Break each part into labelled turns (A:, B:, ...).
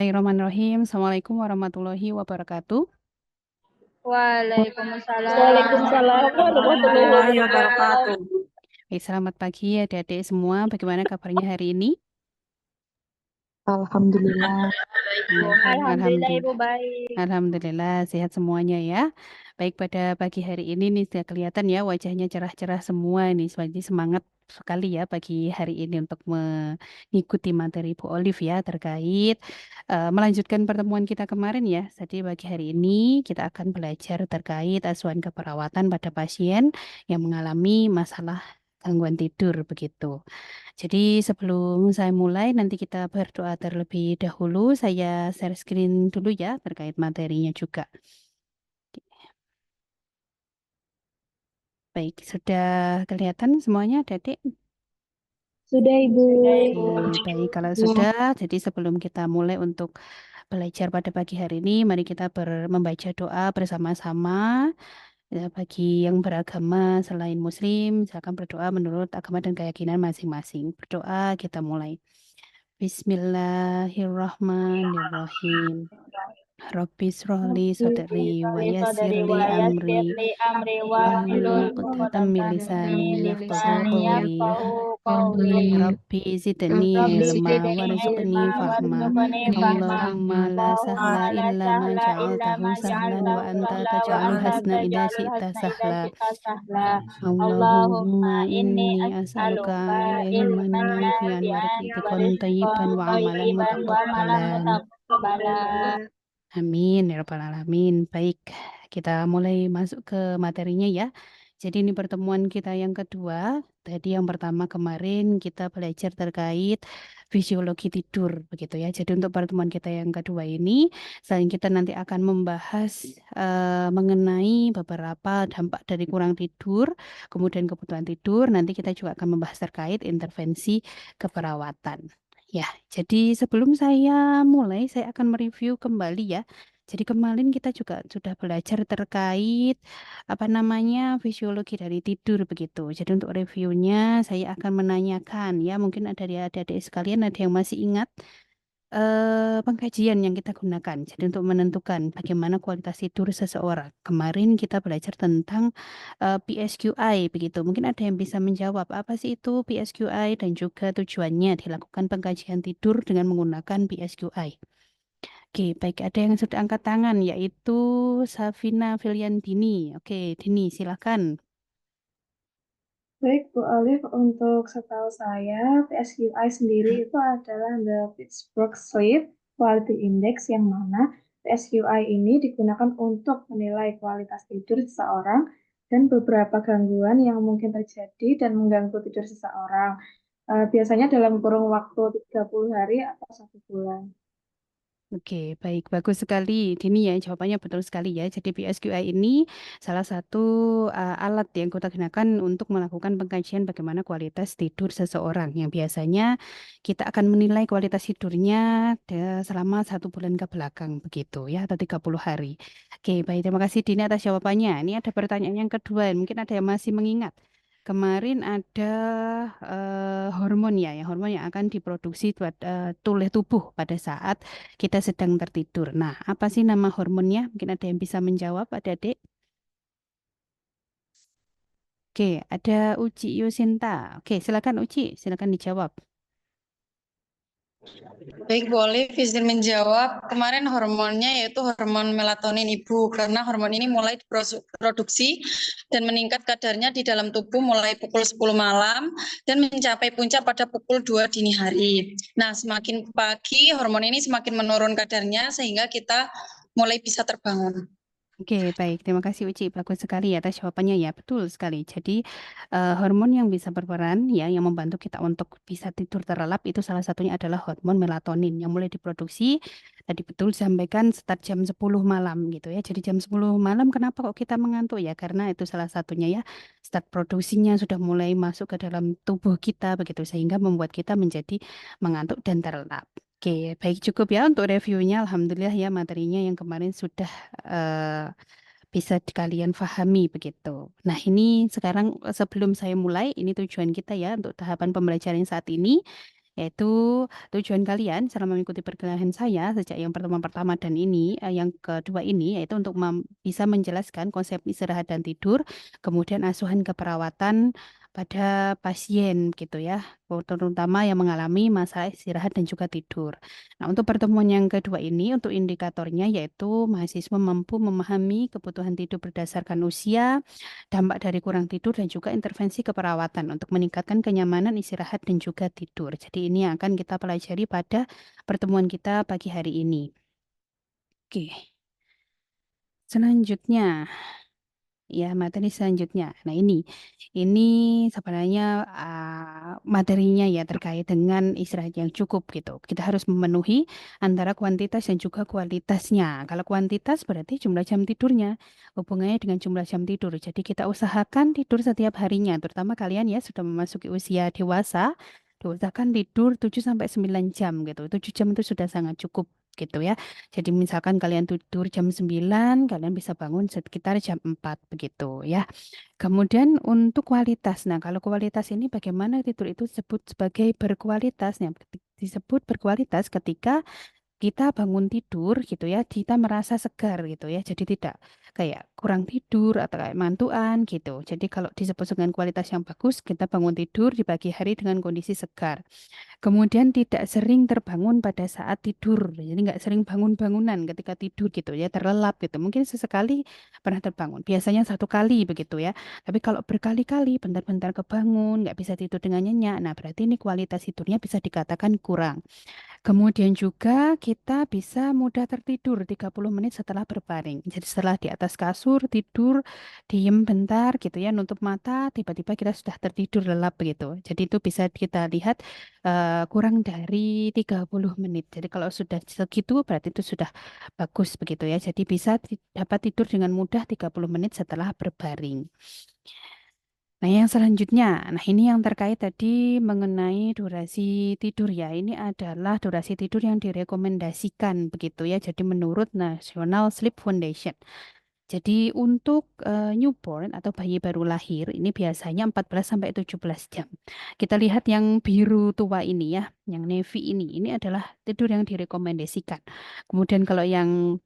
A: Bismillahirrahmanirrahim. Assalamualaikum warahmatullahi wabarakatuh.
B: Waalaikumsalam
C: Waalaikumsalam warahmatullahi
B: warahmatullahi
A: Warahmatullahi
C: wabarakatuh.
B: wabarakatuh.
A: wabarakatuh. Baik, selamat pagi adik-adik semua. Bagaimana kabarnya hari ini?
C: Alhamdulillah.
A: Ya,
B: Alhamdulillah Ibu
A: alhamdulillah.
B: baik.
A: Alhamdulillah sehat semuanya ya. Baik, pada pagi hari ini nih sudah kelihatan ya wajahnya cerah-cerah semua ini. Jadi semangat sekali ya pagi hari ini untuk mengikuti materi Bu Olive ya terkait melanjutkan pertemuan kita kemarin ya. Jadi pagi hari ini kita akan belajar terkait asuhan keperawatan pada pasien yang mengalami masalah gangguan tidur begitu. Jadi sebelum saya mulai, nanti kita berdoa terlebih dahulu. Saya share screen dulu ya terkait materinya juga. Baik, sudah kelihatan semuanya, Adik?
C: Sudah Ibu.
B: Sudah
A: Oke,
B: Ibu.
A: baik. Kalau
C: Ya.
A: sudah, jadi sebelum kita mulai untuk belajar pada pagi hari ini, mari kita membaca doa bersama-sama. Ya, bagi yang beragama selain Muslim, silakan berdoa menurut agama dan keyakinan masing-masing. Berdoa, kita mulai. Bismillahirrahmanirrahim. Rabbi srohli sodri wa
B: Liso dari
A: yassirli amri
B: wayasir li amri wa
A: wahlul
B: hilul
A: uqdatam min
B: uqdatan
A: lisani
B: min
A: yafqahu
B: lisani
A: qawli.
B: yafqahu qawli.
A: Rabbi zidni
B: Rabbi
A: ilma
B: zidni
A: warzuqni
B: ilma
A: fahma.
B: warzuqni fahma.
A: Allahumma la sahla
B: Allahumma la
A: illa ma
B: sahla illa
A: ja'altahu
B: ma
A: sahlan wa
B: ja'altahu
A: anta
B: sahla wa
A: taj'alul
B: anta
A: hasna idza
B: taj'alul
A: syi'ta
B: hasna idza
A: sahla.
B: syi'ta sahla.
A: Allahumma
B: Allahumma inni
A: inni as'aluka
B: as'aluka
A: ilman
B: ilman
A: nafi'an wa
B: nafi'an wa
A: rizqan
B: rizqan
A: thayyiban wa amalan
B: thayyiban wa amalan
A: mutaqabbalan.
B: mutaqabbalan.
A: Amin, ya rabbal alamin. Baik, kita mulai masuk ke materinya ya. Jadi ini pertemuan kita yang kedua. Tadi yang pertama kemarin kita belajar terkait fisiologi tidur, begitu ya. Jadi untuk pertemuan kita yang kedua ini, selain kita nanti akan membahas mengenai beberapa dampak dari kurang tidur, kemudian kebutuhan tidur, nanti kita juga akan membahas terkait intervensi keperawatan. Ya, jadi sebelum saya mulai, saya akan mereview kembali ya. Jadi kemarin kita juga sudah belajar terkait apa namanya fisiologi dari tidur begitu. Jadi untuk reviewnya saya akan menanyakan ya, mungkin ada dari adik-adik sekalian ada yang masih ingat pengkajian yang kita gunakan. Jadi untuk menentukan bagaimana kualitas tidur seseorang. Kemarin kita belajar tentang PSQI begitu. Mungkin ada yang bisa menjawab apa sih itu PSQI dan juga tujuannya dilakukan pengkajian tidur dengan menggunakan PSQI. Oke, baik ada yang sudah angkat tangan yaitu Safina Filiandini. Oke, Dini silakan.
C: Baik, Bu Olive, untuk setahu saya, PSQI sendiri itu adalah the Pittsburgh Sleep Quality Index yang mana PSQI ini digunakan untuk menilai kualitas tidur seseorang dan beberapa gangguan yang mungkin terjadi dan mengganggu tidur seseorang. Biasanya dalam kurun waktu 30 hari atau 1 bulan.
A: Oke, baik, bagus sekali. Dini ya, jawabannya betul sekali ya. Jadi PSQI ini salah satu alat yang kita gunakan untuk melakukan pengkajian bagaimana kualitas tidur seseorang. Yang biasanya kita akan menilai kualitas tidurnya selama 1 bulan ke belakang, begitu ya, atau 30 hari. Oke, baik, terima kasih Dini atas jawabannya. Ini ada pertanyaan yang kedua, mungkin ada yang masih mengingat. Kemarin ada hormon ya, yang hormon yang akan diproduksi oleh tubuh pada saat kita sedang tertidur. Nah, apa sih nama hormonnya? Mungkin ada yang bisa menjawab, adik-adik. Oke, ada Uci Yusinta. Oke, silakan Uci, silakan dijawab.
D: Baik, boleh izin menjawab. Kemarin hormonnya yaitu hormon melatonin ibu, karena hormon ini mulai diproduksi dan meningkat kadarnya di dalam tubuh mulai pukul 10 malam dan mencapai puncak pada pukul 2 dini hari. Nah, semakin pagi hormon ini semakin menurun kadarnya sehingga kita mulai bisa terbangun.
A: Oke, baik. Terima kasih Uci. Bagus sekali ya atas jawabannya ya. Betul sekali. Jadi hormon yang bisa berperan ya, yang membantu kita untuk bisa tidur terlelap itu salah satunya adalah hormon melatonin yang mulai diproduksi tadi betul disampaikan start jam 10 malam gitu ya. Jadi jam 10 malam kenapa kok kita mengantuk ya? Karena itu salah satunya ya start produksinya sudah mulai masuk ke dalam tubuh kita begitu sehingga membuat kita menjadi mengantuk dan terlelap. Oke, baik cukup ya untuk reviewnya. Alhamdulillah ya materinya yang kemarin sudah eh, bisa kalian pahami begitu. Nah, ini sekarang sebelum saya mulai, ini tujuan kita ya untuk tahapan pembelajaran saat ini. Yaitu tujuan kalian selama mengikuti perkuliahan saya sejak yang pertama dan ini, yang kedua ini, yaitu untuk bisa menjelaskan konsep istirahat dan tidur, kemudian asuhan keperawatan pada pasien gitu ya, terutama yang mengalami masalah istirahat dan juga tidur. Nah, untuk pertemuan yang kedua ini, untuk indikatornya yaitu mahasiswa mampu memahami kebutuhan tidur berdasarkan usia, dampak dari kurang tidur dan juga intervensi keperawatan untuk meningkatkan kenyamanan istirahat dan juga tidur. Jadi ini yang akan kita pelajari pada pertemuan kita pagi hari ini. Oke, selanjutnya ya materi selanjutnya. Nah ini sebenarnya materinya ya terkait dengan istirahat yang cukup gitu. Kita harus memenuhi antara kuantitas dan juga kualitasnya. Kalau kuantitas berarti jumlah jam tidurnya, hubungannya dengan jumlah jam tidur. Jadi kita usahakan tidur setiap harinya, terutama kalian ya sudah memasuki usia dewasa, diusahakan tidur 7 sampai 9 jam gitu. 7 jam itu sudah sangat cukup gitu ya. Jadi misalkan kalian tidur jam 9, kalian bisa bangun sekitar jam 4 begitu ya. Kemudian untuk kualitas. Nah, kalau kualitas ini bagaimana tidur itu disebut sebagai berkualitas. Nah, disebut berkualitas ketika kita bangun tidur gitu ya, kita merasa segar gitu ya. Jadi tidak kayak kurang tidur atau kayak mantuan gitu. Jadi kalau disebut dengan kualitas yang bagus, kita bangun tidur di pagi hari dengan kondisi segar. Kemudian tidak sering terbangun pada saat tidur. Jadi nggak sering bangun-bangunan ketika tidur gitu ya, terlelap gitu. Mungkin sesekali pernah terbangun. Biasanya satu kali begitu ya. Tapi kalau berkali-kali bentar-bentar kebangun, nggak bisa tidur dengan nyenyak. Nah, berarti ini kualitas tidurnya bisa dikatakan kurang. Kemudian juga kita bisa mudah tertidur 30 menit setelah berbaring. Jadi setelah di atas kasur, tidur, diem bentar gitu ya, nutup mata, tiba-tiba kita sudah tertidur lelap begitu. Jadi itu bisa kita lihat kurang dari 30 menit. Jadi kalau sudah segitu berarti itu sudah bagus begitu ya. Jadi bisa dapat tidur dengan mudah 30 menit setelah berbaring. Nah, yang selanjutnya, nah ini yang terkait tadi mengenai durasi tidur ya. Ini adalah durasi tidur yang direkomendasikan begitu ya. Jadi menurut National Sleep Foundation. Jadi untuk newborn atau bayi baru lahir ini biasanya 14 sampai 17 jam. Kita lihat yang biru tua ini ya, yang navy ini adalah tidur yang direkomendasikan. Kemudian kalau yang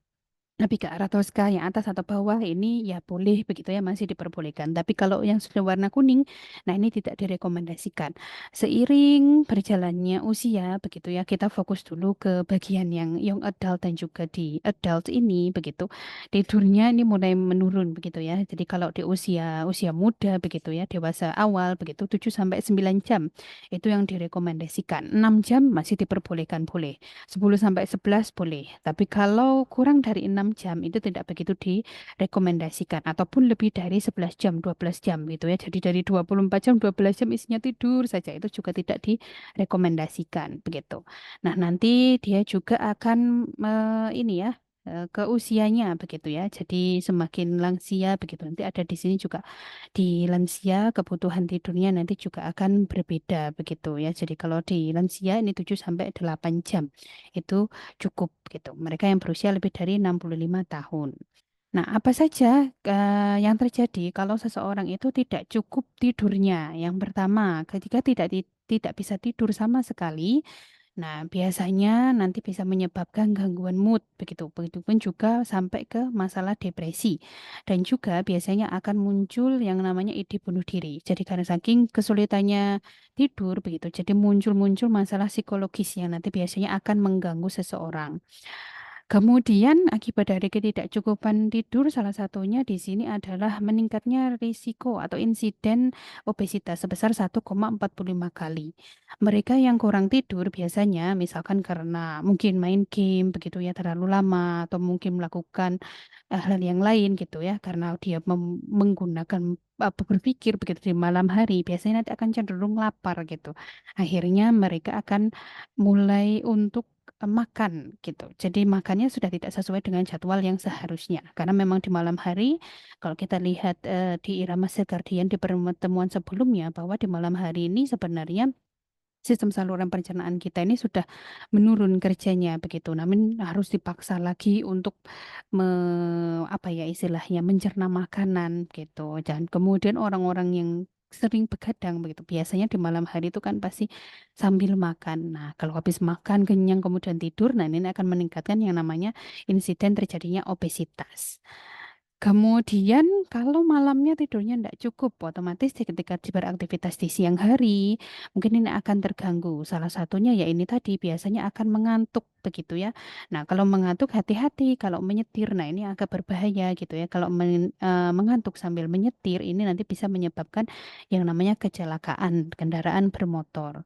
A: lebih ke arah toska yang atas atau bawah ini ya boleh begitu ya masih diperbolehkan. Tapi kalau yang sudah warna kuning, nah ini tidak direkomendasikan. Seiring berjalannya usia begitu ya kita fokus dulu ke bagian yang young adult dan juga di adult ini begitu. Tidurnya ini mulai menurun begitu ya. Jadi kalau di usia usia muda begitu ya dewasa awal begitu 7 sampai 9 jam itu yang direkomendasikan. 6 jam masih diperbolehkan boleh. 10 sampai 11 boleh. Tapi kalau kurang dari 6 jam itu tidak begitu direkomendasikan ataupun lebih dari 11 jam, 12 jam gitu ya. Jadi dari 24 jam, 12 jam isinya tidur saja itu juga tidak direkomendasikan begitu. Nah, nanti dia juga akan ini ya ke usianya begitu ya. Jadi semakin lansia begitu. Nanti ada di sini juga di lansia kebutuhan tidurnya nanti juga akan berbeda begitu ya. Jadi kalau di lansia ini 7 sampai 8 jam itu cukup gitu. Mereka yang berusia lebih dari 65 tahun. Nah, apa saja yang terjadi kalau seseorang itu tidak cukup tidurnya? Yang pertama, ketika tidak bisa tidur sama sekali, nah, biasanya nanti bisa menyebabkan gangguan mood begitu. Begitupun juga sampai ke masalah depresi. Dan juga biasanya akan muncul yang namanya ide bunuh diri. Jadi karena saking kesulitannya tidur begitu, jadi muncul-muncul masalah psikologis yang nanti biasanya akan mengganggu seseorang. Kemudian akibat dari ketidakcukupan tidur salah satunya di sini adalah meningkatnya risiko atau insiden obesitas sebesar 1,45 kali. Mereka yang kurang tidur biasanya misalkan karena mungkin main game begitu ya terlalu lama atau mungkin melakukan hal yang lain gitu ya karena dia menggunakan berpikir begitu di malam hari biasanya nanti akan cenderung lapar gitu. Akhirnya mereka akan mulai untuk makan gitu. Jadi makannya sudah tidak sesuai dengan jadwal yang seharusnya. Karena memang di malam hari, kalau kita lihat di irama circadian di pertemuan sebelumnya, bahwa di malam hari ini sebenarnya sistem saluran pencernaan kita ini sudah menurun kerjanya begitu. Namun harus dipaksa lagi untuk apa ya istilahnya mencerna makanan gitu. Dan kemudian orang-orang yang sering begadang begitu. Biasanya di malam hari itu kan pasti sambil makan. Nah, kalau habis makan kenyang kemudian tidur, nah ini akan meningkatkan yang namanya insiden terjadinya obesitas. Kemudian kalau malamnya tidurnya tidak cukup, otomatis ketika beraktivitas di siang hari, mungkin ini akan terganggu. Salah satunya ya ini tadi biasanya akan mengantuk begitu ya. Nah, kalau mengantuk hati-hati kalau menyetir. Nah, ini agak berbahaya gitu ya. Kalau mengantuk sambil menyetir ini nanti bisa menyebabkan yang namanya kecelakaan kendaraan bermotor.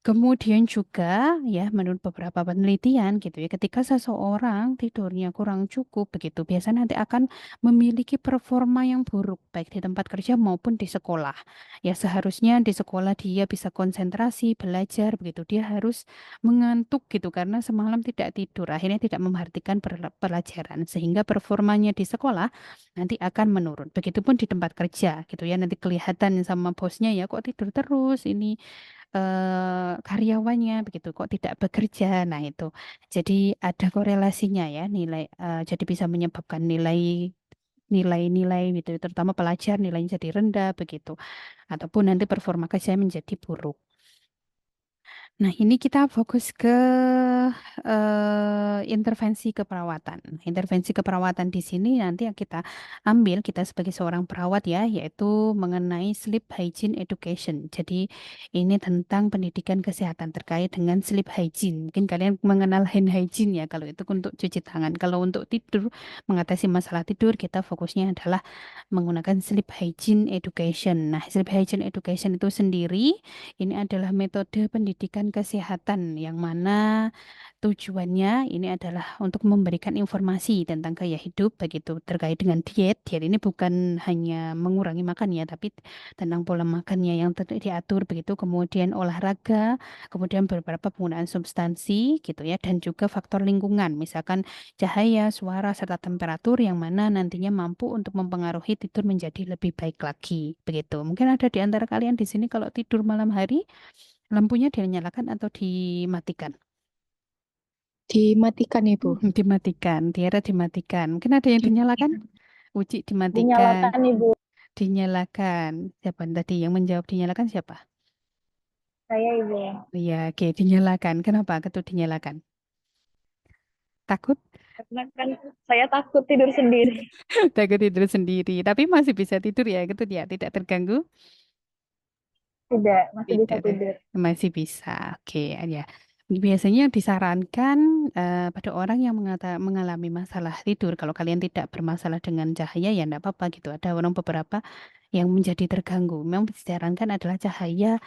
A: Kemudian juga ya menurut beberapa penelitian gitu ya ketika seseorang tidurnya kurang cukup begitu biasanya nanti akan memiliki performa yang buruk baik di tempat kerja maupun di sekolah. Ya seharusnya di sekolah dia bisa konsentrasi belajar begitu dia harus mengantuk gitu karena semalam tidak tidur akhirnya tidak memperhatikan pelajaran sehingga performanya di sekolah nanti akan menurun. Begitupun di tempat kerja gitu ya nanti kelihatan sama bosnya ya kok tidur terus ini karyawannya begitu kok tidak bekerja. Nah, itu. Jadi ada korelasinya ya nilai jadi bisa menyebabkan nilai-nilai gitu terutama pelajar nilainya jadi rendah begitu ataupun nanti performa kerja menjadi buruk. Nah, ini kita fokus ke intervensi keperawatan. Intervensi keperawatan di sini nanti yang kita ambil kita sebagai seorang perawat ya, yaitu mengenai sleep hygiene education. Jadi ini tentang pendidikan kesehatan terkait dengan sleep hygiene. Mungkin kalian mengenal hand hygiene ya, kalau itu untuk cuci tangan. Kalau untuk tidur, mengatasi masalah tidur, kita fokusnya adalah menggunakan sleep hygiene education. Nah, sleep hygiene education itu sendiri ini adalah metode pendidikan kesehatan yang mana tujuannya ini adalah untuk memberikan informasi tentang gaya hidup begitu terkait dengan diet. Diet ini bukan hanya mengurangi makan ya, tapi tentang pola makannya yang diatur begitu, kemudian olahraga, kemudian beberapa penggunaan substansi gitu ya, dan juga faktor lingkungan, misalkan cahaya, suara, serta temperatur yang mana nantinya mampu untuk mempengaruhi tidur menjadi lebih baik lagi begitu. Mungkin ada di antara kalian di sini kalau tidur malam hari lampunya dinyalakan atau dimatikan?
B: Dimatikan, Ibu.
A: Dimatikan, Tiara dimatikan. Mungkin ada yang dinyalakan? Uci dimatikan,
B: Dinyalakan, Ibu.
A: dinyalakan. Siapa tadi yang menjawab dinyalakan siapa?
B: Saya, Ibu.
A: Iya, oke, dinyalakan. Kenapa itu dinyalakan? Takut?
B: Karena kan saya takut tidur sendiri.
A: Takut tidur sendiri. Tapi masih bisa tidur ya, gitu ya. Tidak terganggu?
B: Tidak, masih bisa
A: Tidak,
B: tidur.
A: masih bisa. Oke, ya. Biasanya disarankan pada orang yang mengalami masalah tidur, kalau kalian tidak bermasalah dengan cahaya ya enggak apa-apa gitu. Ada orang beberapa yang menjadi terganggu. Memang disarankan adalah cahaya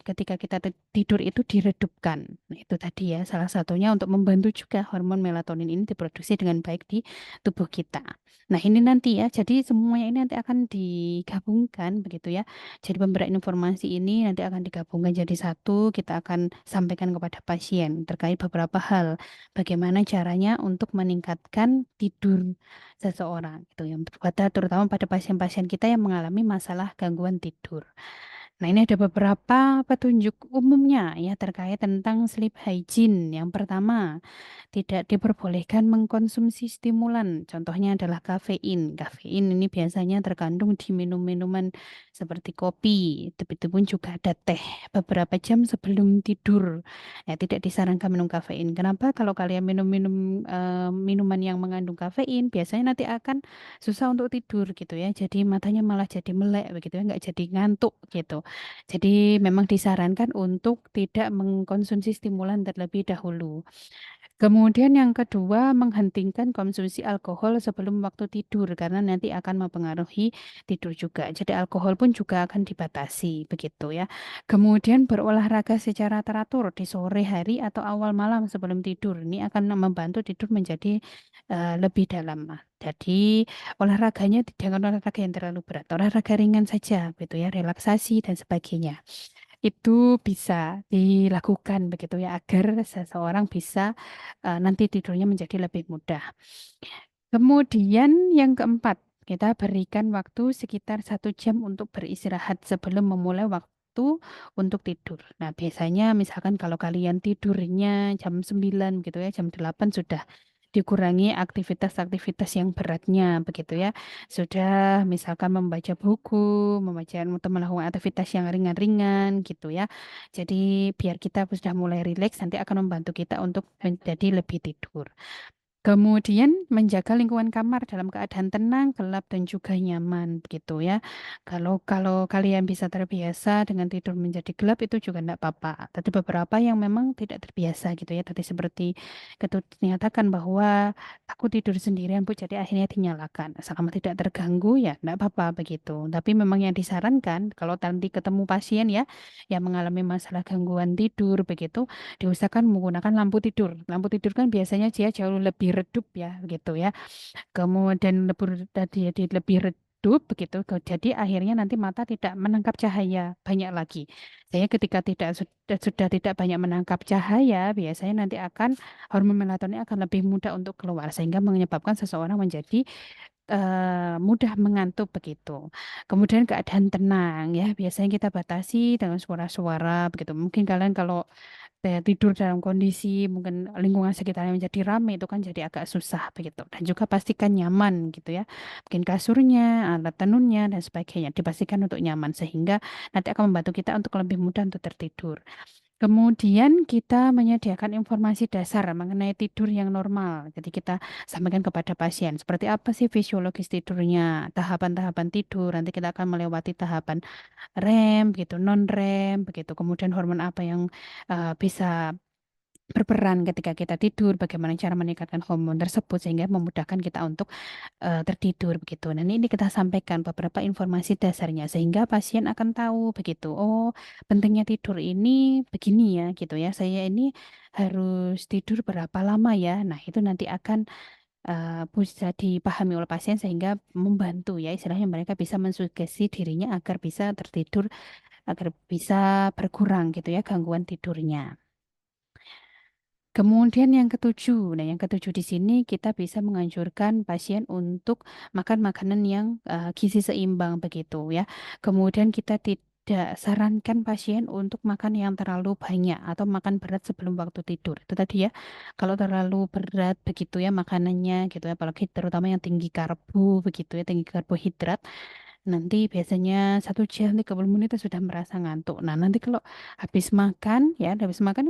A: ketika kita tidur itu diredupkan. Nah, itu tadi ya salah satunya untuk membantu juga hormon melatonin ini diproduksi dengan baik di tubuh kita. Nah, ini nanti ya. Jadi semuanya ini nanti akan digabungkan begitu ya. Jadi pemberian informasi ini nanti akan digabungkan jadi satu, kita akan sampaikan kepada pasien terkait beberapa hal. Bagaimana caranya untuk meningkatkan tidur seseorang gitu yang terutama pada pasien-pasien kita yang mengalami masalah gangguan tidur. Nah, ini ada beberapa petunjuk umumnya ya terkait tentang sleep hygiene. Yang pertama, tidak diperbolehkan mengkonsumsi stimulan. Contohnya adalah kafein. Kafein ini biasanya terkandung di minum-minuman seperti kopi. Begitu pun juga ada teh beberapa jam sebelum tidur. Ya, tidak disarankan minum kafein. Kenapa? Kalau kalian minum-minum minuman yang mengandung kafein, biasanya nanti akan susah untuk tidur gitu ya. Jadi matanya malah jadi melek begitu ya, nggak jadi ngantuk gitu. Jadi memang disarankan untuk tidak mengkonsumsi stimulan terlebih dahulu. Kemudian yang kedua, menghentikan konsumsi alkohol sebelum waktu tidur karena nanti akan mempengaruhi tidur juga. Jadi alkohol pun juga akan dibatasi begitu ya. Kemudian berolahraga secara teratur di sore hari atau awal malam sebelum tidur. Ini akan membantu tidur menjadi lebih dalam. Jadi olahraganya jangan olahraga yang terlalu berat, olahraga ringan saja gitu ya, relaksasi dan sebagainya. Itu bisa dilakukan begitu ya agar seseorang bisa nanti tidurnya menjadi lebih mudah. Kemudian yang keempat, kita berikan waktu sekitar 1 jam untuk beristirahat sebelum memulai waktu untuk tidur. Nah, biasanya misalkan kalau kalian tidurnya jam 9 gitu ya, jam 8 sudah dikurangi aktivitas-aktivitas yang beratnya begitu ya. Sudah misalkan membaca buku, membaca atau melakukan aktivitas yang ringan-ringan gitu ya. Jadi biar kita sudah mulai rileks nanti akan membantu kita untuk menjadi lebih tidur. Kemudian menjaga lingkungan kamar dalam keadaan tenang, gelap dan juga nyaman begitu ya. Kalau kalau kalian bisa terbiasa dengan tidur menjadi gelap itu juga tidak apa-apa. Tapi beberapa yang memang tidak terbiasa gitu ya. Tadi seperti Ketut nyatakan bahwa aku tidur sendirian Bu, jadi akhirnya dinyalakan. Selama tidak terganggu ya tidak apa-apa begitu. Tapi memang yang disarankan kalau nanti ketemu pasien ya yang mengalami masalah gangguan tidur begitu diusahakan menggunakan lampu tidur. Lampu tidur kan biasanya dia jauh lebih redup ya, gitu ya. Kemudian lebih redup begitu. Jadi akhirnya nanti mata tidak menangkap cahaya banyak lagi. Saya ketika sudah tidak banyak menangkap cahaya, biasanya nanti akan hormon melatonin akan lebih mudah untuk keluar sehingga menyebabkan seseorang menjadi mudah mengantuk begitu. Kemudian keadaan tenang ya, biasanya kita batasi dengan suara-suara begitu. Mungkin kalian kalau tidur dalam kondisi mungkin lingkungan sekitarnya menjadi ramai itu kan jadi agak susah begitu. Dan juga pastikan nyaman gitu ya. Mungkin kasurnya, alat tenunnya dan sebagainya dipastikan untuk nyaman sehingga nanti akan membantu kita untuk lebih mudah untuk tertidur. Kemudian kita menyediakan informasi dasar mengenai tidur yang normal. Jadi kita sampaikan kepada pasien seperti apa sih fisiologis tidurnya, tahapan-tahapan tidur. Nanti kita akan melewati tahapan REM gitu, non REM begitu. Kemudian hormon apa yang bisa berperan ketika kita tidur, bagaimana cara meningkatkan hormon tersebut sehingga memudahkan kita untuk tertidur begitu. Nah, ini kita sampaikan beberapa informasi dasarnya sehingga pasien akan tahu begitu. Oh, pentingnya tidur ini begini ya gitu ya. Saya ini harus tidur berapa lama ya. Nah, itu nanti akan bisa dipahami oleh pasien sehingga membantu ya istilahnya mereka bisa mensugesti dirinya agar bisa tertidur, agar bisa berkurang gitu ya gangguan tidurnya. Kemudian yang ketujuh, nah yang ketujuh di sini kita bisa menganjurkan pasien untuk makan makanan yang gizi seimbang begitu ya. Kemudian kita tidak sarankan pasien untuk makan yang terlalu banyak atau makan berat sebelum waktu tidur. Itu tadi ya, kalau terlalu berat begitu ya makanannya gitu ya, apalagi terutama yang tinggi karbo begitu ya, tinggi karbohidrat. Nanti biasanya 1 jam 30 menit itu sudah merasa ngantuk. Nah, nanti kalau habis makan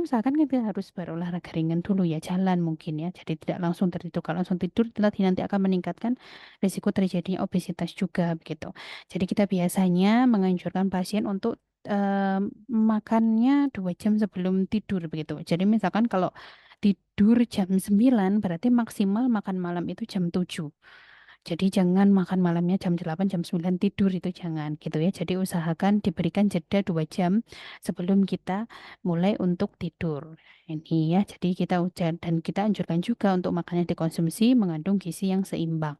A: usahakan kita harus berolahraga ringan dulu ya, jalan mungkin ya. Jadi tidak langsung tertidur. Kalau langsung tidur nanti akan meningkatkan risiko terjadinya obesitas juga begitu. Jadi kita biasanya menganjurkan pasien untuk makannya 2 jam sebelum tidur begitu. Jadi misalkan kalau tidur jam 9 berarti maksimal makan malam itu jam 7. Jadi jangan makan malamnya jam 8, jam 9 tidur itu jangan gitu ya. Jadi usahakan diberikan jeda 2 jam sebelum kita mulai untuk tidur. Ini ya, jadi kita dan kita anjurkan juga untuk makannya dikonsumsi mengandung gizi yang seimbang.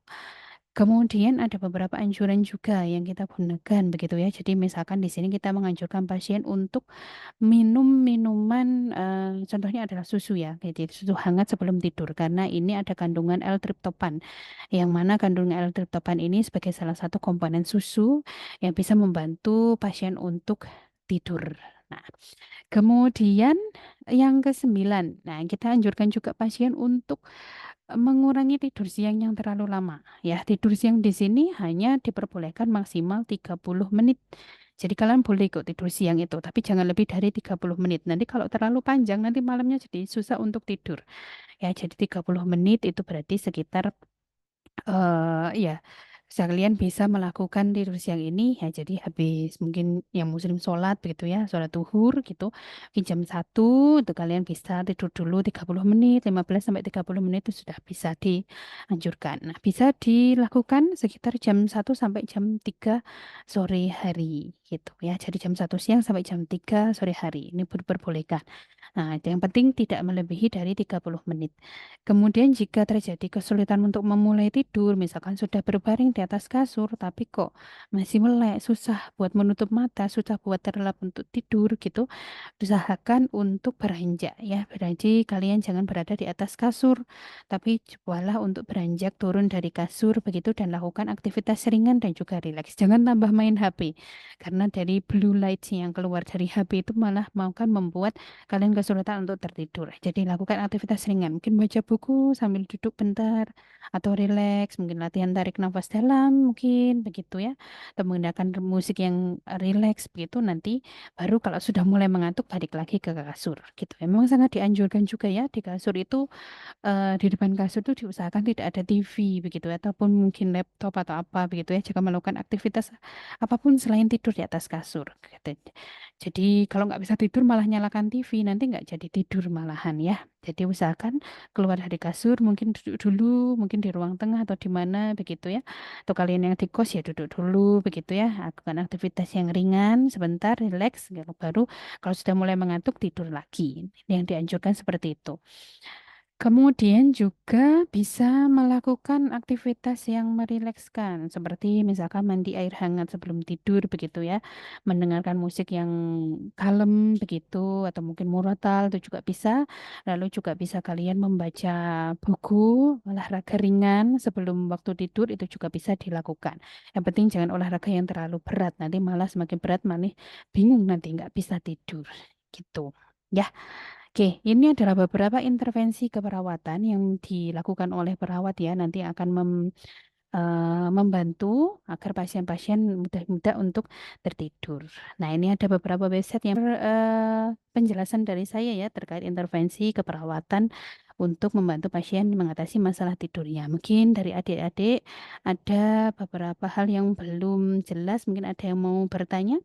A: Kemudian ada beberapa anjuran juga yang kita gunakan begitu ya. Jadi misalkan di sini kita menganjurkan pasien untuk minum minuman, contohnya adalah susu ya, jadi susu hangat sebelum tidur karena ini ada kandungan L-triptopan, yang mana kandungan L-triptopan ini sebagai salah satu komponen susu yang bisa membantu pasien untuk tidur. Nah, kemudian yang ke-9, nah kita anjurkan juga pasien untuk mengurangi tidur siang yang terlalu lama. Ya, tidur siang di sini hanya diperbolehkan maksimal 30 menit. Jadi kalian boleh kok tidur siang itu, tapi jangan lebih dari 30 menit. Nanti kalau terlalu panjang, nanti malamnya jadi susah untuk tidur. Ya, jadi 30 menit itu berarti sekitar ya, sekalian bisa melakukan tidur siang ini ya jadi habis mungkin yang muslim sholat begitu ya, sholat duhur gitu. Mungkin jam 1 itu kalian bisa tidur dulu 30 menit, 15 sampai 30 menit itu sudah bisa dianjurkan. Nah, bisa dilakukan sekitar jam 1 sampai jam 3 sore hari gitu ya. Jadi jam 1 siang sampai jam 3 sore hari ini diperbolehkan. Nah, yang penting tidak melebihi dari 30 menit. Kemudian jika terjadi kesulitan untuk memulai tidur, misalkan sudah berbaring di atas kasur, tapi kok masih melek, susah buat menutup mata, susah buat terlelap untuk tidur gitu, usahakan untuk beranjak ya. Berarti kalian jangan berada di atas kasur, tapi cobalah untuk beranjak turun dari kasur begitu dan lakukan aktivitas ringan dan juga rileks. Jangan tambah main HP, karena karena dari blue light yang keluar dari HP itu malah mau kan membuat kalian kesulitan untuk tertidur. Jadi lakukan aktivitas ringan, mungkin baca buku sambil duduk bentar atau rileks, mungkin latihan tarik nafas dalam, mungkin begitu ya. Atau menggunakan musik yang rileks begitu nanti baru kalau sudah mulai mengantuk balik lagi ke kasur gitu. Memang sangat dianjurkan juga ya di kasur itu di depan kasur itu diusahakan tidak ada TV begitu ya, ataupun mungkin laptop atau apa begitu ya jika melakukan aktivitas apapun selain tidur di atas kasur gitu. Jadi kalau nggak bisa tidur malah nyalakan TV nanti nggak jadi tidur malahan ya. Jadi usahakan keluar dari kasur mungkin duduk dulu mungkin di ruang tengah atau di mana begitu ya. Atau kalian yang di kos ya duduk dulu begitu ya. Lakukan aktivitas yang ringan sebentar rileks baru kalau sudah mulai mengantuk tidur lagi. Ini yang dianjurkan seperti itu. Kemudian juga bisa melakukan aktivitas yang merilekskan, seperti misalkan mandi air hangat sebelum tidur begitu ya, mendengarkan musik yang kalem begitu, atau mungkin murotal itu juga bisa. Lalu juga bisa kalian membaca buku, olahraga ringan sebelum waktu tidur itu juga bisa dilakukan. Yang penting jangan olahraga yang terlalu berat, nanti malah semakin berat malah bingung nanti nggak bisa tidur gitu. Ya. Oke, ini adalah beberapa intervensi keperawatan yang dilakukan oleh perawat ya, nanti akan membantu agar pasien-pasien mudah-mudah untuk tertidur. Nah, ini ada beberapa website yang penjelasan dari saya ya terkait intervensi keperawatan untuk membantu pasien mengatasi masalah tidurnya. Mungkin dari adik-adik ada beberapa hal yang belum jelas, mungkin ada yang mau bertanya?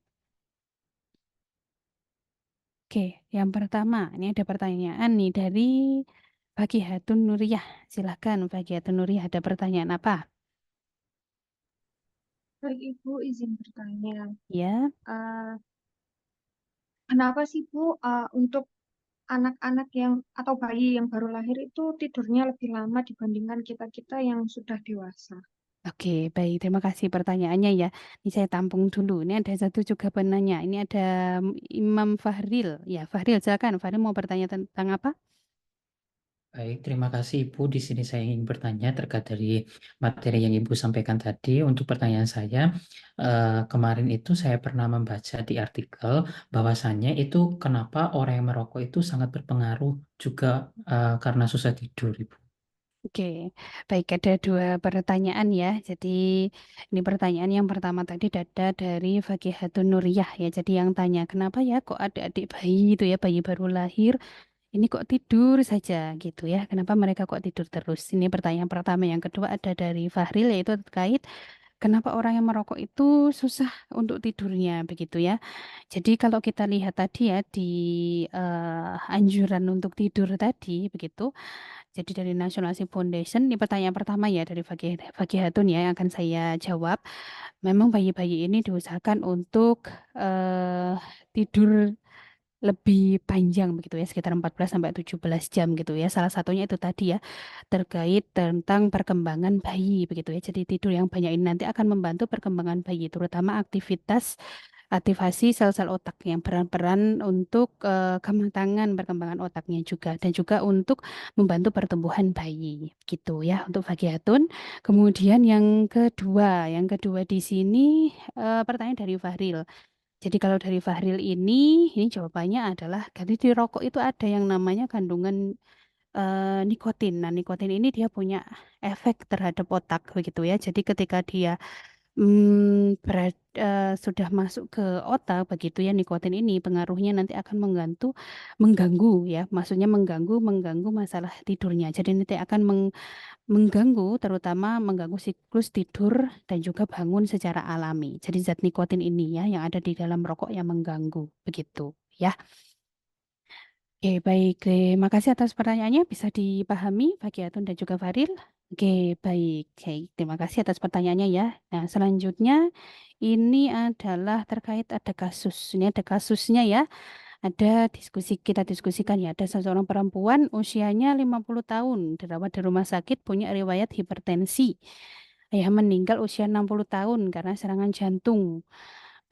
A: Oke, yang pertama, ini ada pertanyaan nih dari Hatun Nuriyah. Silahkan Hatun Nuriyah, ada pertanyaan apa?
E: Baik, Ibu izin bertanya.
A: Ya,
E: Eh, Kenapa sih Bu untuk anak-anak yang atau bayi yang baru lahir itu tidurnya lebih lama dibandingkan kita-kita yang sudah dewasa?
A: oke, baik. Terima kasih pertanyaannya ya. Ini saya tampung dulu. Ini ada satu juga penanya. Ini ada Imam Fahril. Ya, Fahril, silakan. Fahril mau bertanya tentang apa?
F: Baik, terima kasih Ibu. Di sini saya ingin bertanya terkait dari materi yang Ibu sampaikan tadi. Untuk pertanyaan saya, kemarin itu saya pernah membaca di artikel bahwasannya itu kenapa orang yang merokok itu sangat berpengaruh juga karena susah tidur, Ibu.
A: Oke, baik ada dua pertanyaan ya. Jadi ini pertanyaan yang pertama tadi ada dari Hatun Nuriyah ya. Jadi yang tanya kenapa ya kok adik-adik bayi itu ya bayi baru lahir ini kok tidur saja gitu ya. Kenapa mereka kok tidur terus? Ini pertanyaan pertama. Yang kedua ada dari Fahril yaitu terkait kenapa orang yang merokok itu susah untuk tidurnya begitu ya. Jadi kalau kita lihat tadi ya di anjuran untuk tidur tadi begitu. Jadi dari National Sleep Foundation, ini pertanyaan pertama ya dari Hatun ya yang akan saya jawab. Memang bayi-bayi ini diusahakan untuk tidur lebih panjang begitu ya, sekitar 14 sampai 17 jam gitu ya. Salah satunya itu tadi ya, terkait tentang perkembangan bayi begitu ya. Jadi tidur yang banyak ini nanti akan membantu perkembangan bayi, terutama aktivasi sel-sel otak yang berperan untuk kematangan perkembangan otaknya juga dan juga untuk membantu pertumbuhan bayi gitu ya untuk Fagiatun. Kemudian yang kedua di sini pertanyaan dari Fahril. Jadi kalau dari Fahril ini jawabannya adalah di rokok itu ada yang namanya kandungan nikotin. Nah, nikotin ini dia punya efek terhadap otak begitu ya. Jadi ketika dia sudah masuk ke otak begitu ya nikotin ini pengaruhnya nanti akan mengganggu ya, maksudnya mengganggu masalah tidurnya. Jadi nanti akan mengganggu terutama mengganggu siklus tidur dan juga bangun secara alami. Jadi zat nikotin ini ya yang ada di dalam rokok yang mengganggu begitu ya. Oke, baik. Terima kasih atas pertanyaannya. Bisa dipahami Atun dan juga Faril. Oke, baik. Oke, terima kasih atas pertanyaannya ya. Nah, selanjutnya ini adalah terkait ada kasus. Ini ada kasusnya ya. Kita diskusikan ya. Ada seseorang perempuan usianya 50 tahun, dirawat di rumah sakit, punya riwayat hipertensi. Ayah meninggal usia 60 tahun karena serangan jantung.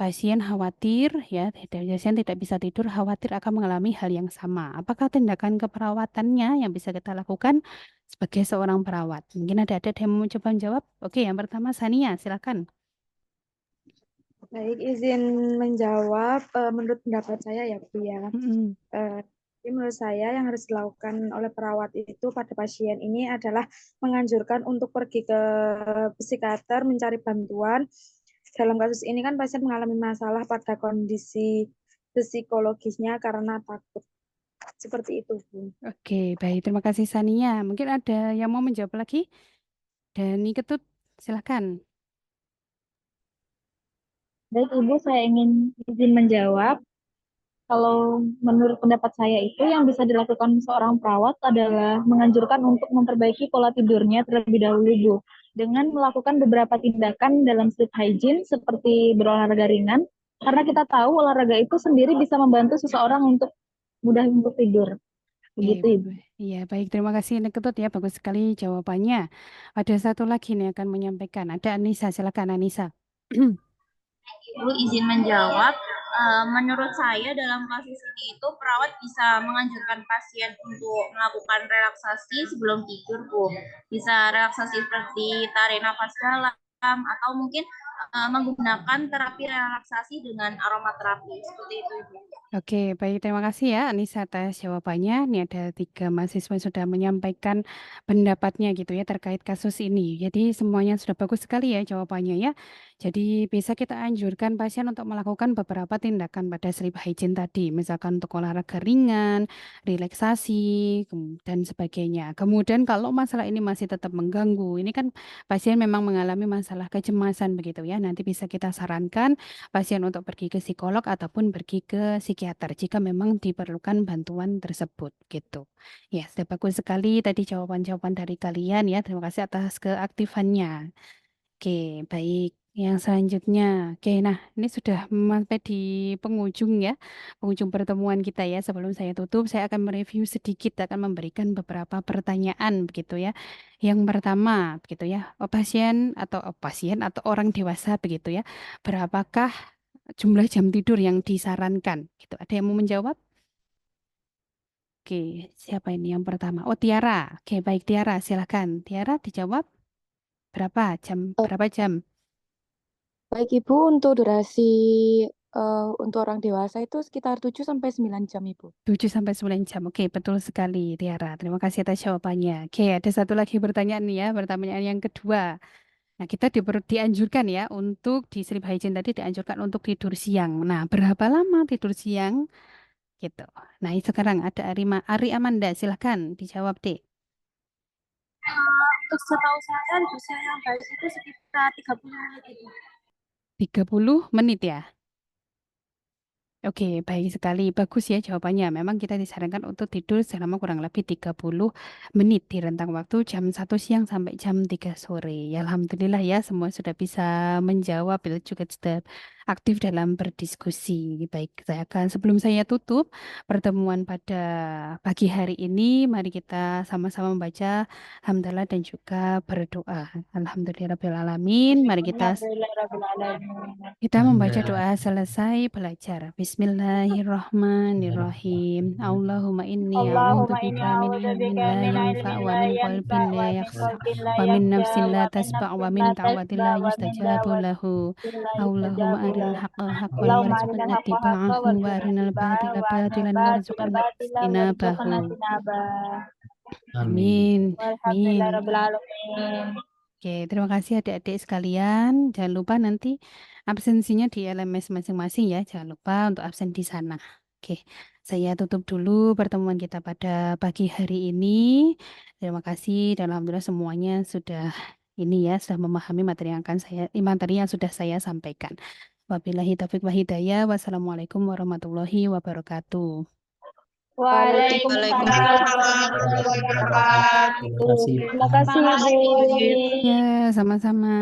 A: Pasien khawatir ya, pasien tidak bisa tidur, khawatir akan mengalami hal yang sama. Apakah tindakan keperawatannya yang bisa kita lakukan sebagai seorang perawat? Mungkin ada yang mau coba menjawab. Oke, yang pertama Sania, silakan.
B: Baik, izin menjawab. Menurut pendapat saya ya, Bu ya.
A: Mm-mm.
B: Jadi menurut saya yang harus dilakukan oleh perawat itu pada pasien ini adalah menganjurkan untuk pergi ke psikiater mencari bantuan. Dalam kasus ini kan pasien mengalami masalah pada kondisi psikologisnya karena takut. Seperti itu, Bu.
A: Oke, baik. Terima kasih Sania. Mungkin ada yang mau menjawab lagi? Dani Ketut, silakan.
B: Baik, Ibu, saya ingin izin menjawab. Kalau menurut pendapat saya itu yang bisa dilakukan seorang perawat adalah menganjurkan untuk memperbaiki pola tidurnya terlebih dahulu, Bu. Dengan melakukan beberapa tindakan dalam sleep hygiene seperti berolahraga ringan, karena kita tahu olahraga itu sendiri bisa membantu seseorang untuk mudah untuk tidur. Begitu,
A: Oke,
B: Ibu.
A: iya baik. Terima kasih Dani Ketut ya. Bagus sekali jawabannya. Ada satu lagi nih akan menyampaikan. Ada Anissa, silakan Anissa.
G: Ibu izin menjawab. Menurut saya dalam kasus ini itu perawat bisa menganjurkan pasien untuk melakukan relaksasi sebelum tidur, Bu. Bisa relaksasi seperti tarik nafas dalam atau mungkin menggunakan terapi relaksasi dengan aromaterapi seperti itu, Ibu.
A: Oke, baik. Terima kasih ya Anissa atas jawabannya. Ini ada 3 mahasiswa yang sudah menyampaikan pendapatnya gitu ya terkait kasus ini. Jadi semuanya sudah bagus sekali ya jawabannya ya. Jadi bisa kita anjurkan pasien untuk melakukan beberapa tindakan pada sleep hygiene tadi. Misalkan untuk olahraga ringan, relaksasi, dan sebagainya. Kemudian kalau masalah ini masih tetap mengganggu, ini kan pasien memang mengalami masalah kecemasan begitu ya. Nanti bisa kita sarankan pasien untuk pergi ke psikolog ataupun pergi ke psikiater jika memang diperlukan bantuan tersebut gitu. Ya, sudah bagus sekali tadi jawaban-jawaban dari kalian ya. Terima kasih atas keaktifannya. Oke, baik. Yang selanjutnya, oke, nah ini sudah sampai di penghujung ya, penghujung pertemuan kita ya. Sebelum saya tutup, saya akan mereview sedikit, akan memberikan beberapa pertanyaan begitu ya. Yang pertama, begitu ya, pasien atau orang dewasa begitu ya, berapakah jumlah jam tidur yang disarankan? Gitu. Ada yang mau menjawab? Oke, siapa ini yang pertama? Oh, Tiara. Oke, baik Tiara, silakan. Tiara dijawab berapa jam?
H: Baik Ibu, untuk durasi untuk orang dewasa itu sekitar 7 sampai 9 jam Ibu.
A: 7 sampai 9 jam. Oke, betul sekali Tiara. Terima kasih atas jawabannya. Oke, ada satu lagi pertanyaan nih ya, pertanyaan yang kedua. Nah, kita dianjurkan ya untuk di sleep hygiene tadi dianjurkan untuk tidur siang. Nah, berapa lama tidur siang? Gitu. Nah, sekarang ada Ari Amanda, silahkan dijawab deh.
G: Untuk setahu saya usia yang baik itu sekitar 30 menit itu.
A: 30 menit ya? Oke, baik sekali. Bagus ya jawabannya. Memang kita disarankan untuk tidur selama kurang lebih 30 menit di rentang waktu jam 1 siang sampai jam 3 sore. Ya, Alhamdulillah ya, semua sudah bisa menjawab, itu juga sudah aktif dalam berdiskusi. Baik, sebelum saya tutup pertemuan pada pagi hari ini, mari kita sama-sama membaca hamdalah dan juga berdoa. Alhamdulillahirabbil alamin. Mari kita membaca doa selesai belajar. Bismillahirrahmanirrahim. Allahumma inni a'udzubika min ilmin la yanfa' wa min qalbin la yakhsha wa min nafsin la tasba' wa min da'watin la yustajabu lahu. Allahumma arinal haqqa haqqan warzuqna ittiba'ahu wa arinal batila batilan warzuqna ijtinabahu. Amin. Amin. Oke, terima kasih adik-adik sekalian. Jangan lupa nanti absensinya di LMS masing-masing ya. Jangan lupa untuk absen di sana. Oke, saya tutup dulu pertemuan kita pada pagi hari ini. Terima kasih dan alhamdulillah semuanya sudah sudah memahami materi yang sudah saya sampaikan. Wabillahi taufiq wa hidayah. Wassalamualaikum warahmatullahi wabarakatuh.
B: Waalaikumsalam warahmatullahi wabarakatuh. Terima kasih, Bu.
A: Ya, sama-sama.